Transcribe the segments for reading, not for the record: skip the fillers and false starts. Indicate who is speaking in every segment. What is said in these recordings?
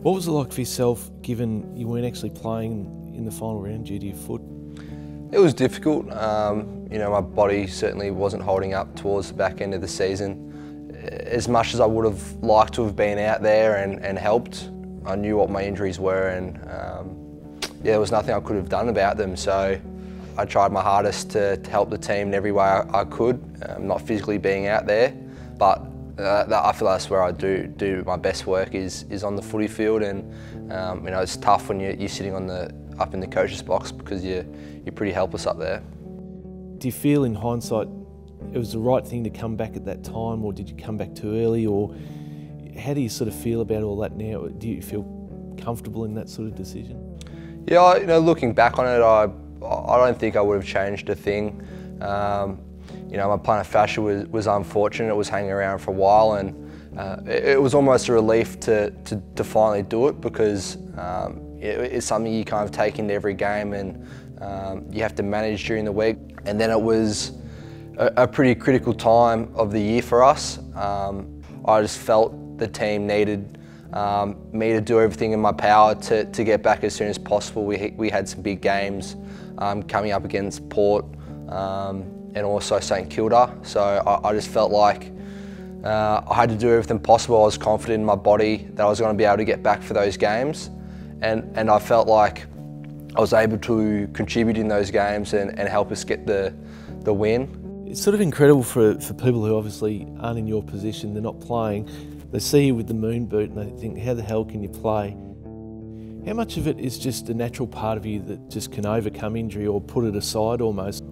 Speaker 1: What was it like for yourself, given you weren't actually playing in the final round due to your foot?
Speaker 2: It was difficult. My body certainly wasn't holding up towards the back end of the season. As much as I would have liked to have been out there and helped, I knew what my injuries were, and there was nothing I could have done about them. So I tried my hardest to help the team in every way I could, not physically being out there, but I feel that's where I do my best work is on the footy field, and it's tough when you're sitting up in the coach's box because you're pretty helpless up there.
Speaker 1: Do you feel in hindsight it was the right thing to come back at that time, or did you come back too early, or how do you sort of feel about all that now? Do you feel comfortable in that sort of decision?
Speaker 2: Yeah, looking back on it, I don't think I would have changed a thing. My plantar fascia was unfortunate. It was hanging around for a while, and it was almost a relief to finally do it, because it's something you kind of take into every game, and you have to manage during the week. And then it was a pretty critical time of the year for us. I just felt the team needed me to do everything in my power to get back as soon as possible. We had some big games coming up against Port and also St Kilda, so I just felt like I had to do everything possible. I was confident in my body that I was going to be able to get back for those games, and I felt like I was able to contribute in those games and help us get the win.
Speaker 1: It's sort of incredible for people who obviously aren't in your position, they're not playing. They see you with the moon boot and they think, how the hell can you play? How much of it is just a natural part of you that just can overcome injury or put it aside almost?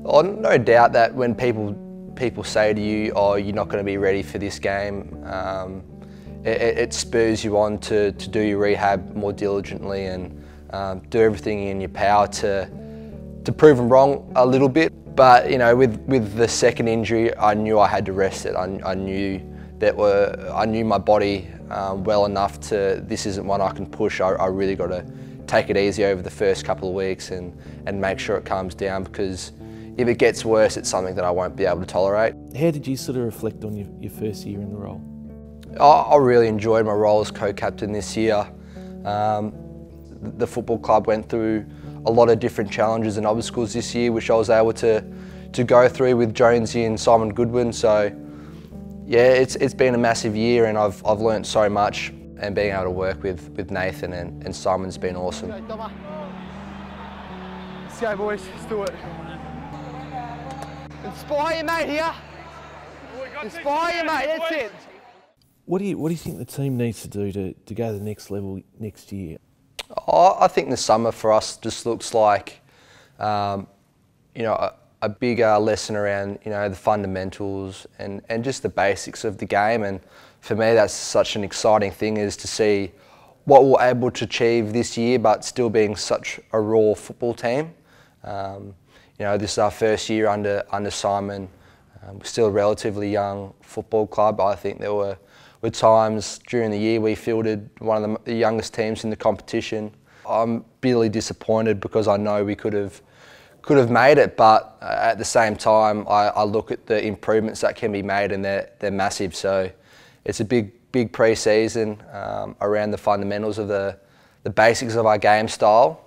Speaker 2: No doubt that when people say to you, oh, you're not going to be ready for this game, it spurs you on to do your rehab more diligently and do everything in your power to prove them wrong a little bit. But with the second injury, I knew I had to rest it. I knew my body well enough to, this isn't one I can push. I really got to take it easy over the first couple of weeks and make sure it calms down, because if it gets worse, it's something that I won't be able to tolerate.
Speaker 1: How did you sort of reflect on your first year in the role?
Speaker 2: I really enjoyed my role as co-captain this year. The football club went through a lot of different challenges and obstacles this year, which I was able to go through with Jonesy and Simon Goodwin. So yeah, it's been a massive year, and I've learnt so much, and being able to work with Nathan and Simon's been awesome.
Speaker 3: Let's go, boys, let's do it. Inspire your mate here. Inspire your mate, that's it.
Speaker 1: What do you think the team needs to do to go to the next level next year?
Speaker 2: I think the summer for us just looks like, a bigger lesson around, the fundamentals and just the basics of the game. And for me, that's such an exciting thing, is to see what we're able to achieve this year, but still being such a raw football team. This is our first year under Simon. We're still a relatively young football club. I think there were times during the year we fielded one of the youngest teams in the competition. I'm bitterly disappointed because I know we could have made it, but at the same time I look at the improvements that can be made, and they're massive. So it's a big pre-season around the fundamentals of the basics of our game style,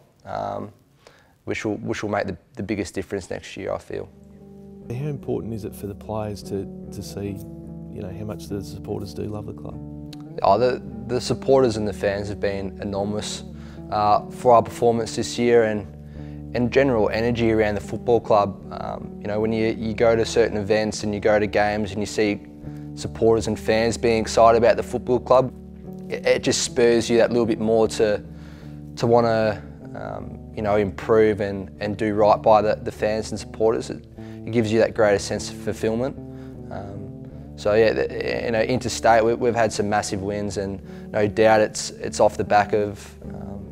Speaker 2: which will make the biggest difference next year, I feel.
Speaker 1: How important is it for the players to see how much the supporters do love the club?
Speaker 2: The supporters and the fans have been enormous for our performance this year, and general energy around the football club. When you go to certain events and you go to games and you see supporters and fans being excited about the football club, it just spurs you that little bit more to want to improve and do right by the fans and supporters. It gives you that greater sense of fulfilment. So yeah, interstate, we've had some massive wins, and no doubt it's off the back of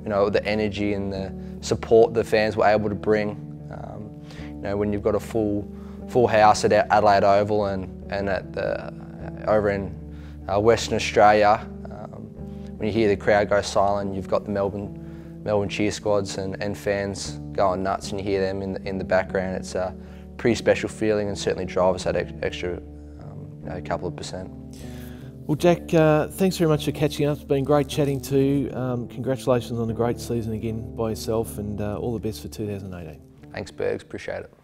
Speaker 2: the energy and the support the fans were able to bring. When you've got a full house at Adelaide Oval and over in Western Australia, when you hear the crowd go silent, you've got the Melbourne cheer squads and fans going nuts, and you hear them in the background. It's a pretty special feeling, and certainly drive us that extra couple of %.
Speaker 1: Well, Jack, thanks very much for catching up. It's been great chatting to you. Congratulations on a great season again by yourself, and all the best for 2018.
Speaker 2: Thanks, Bergs. Appreciate it.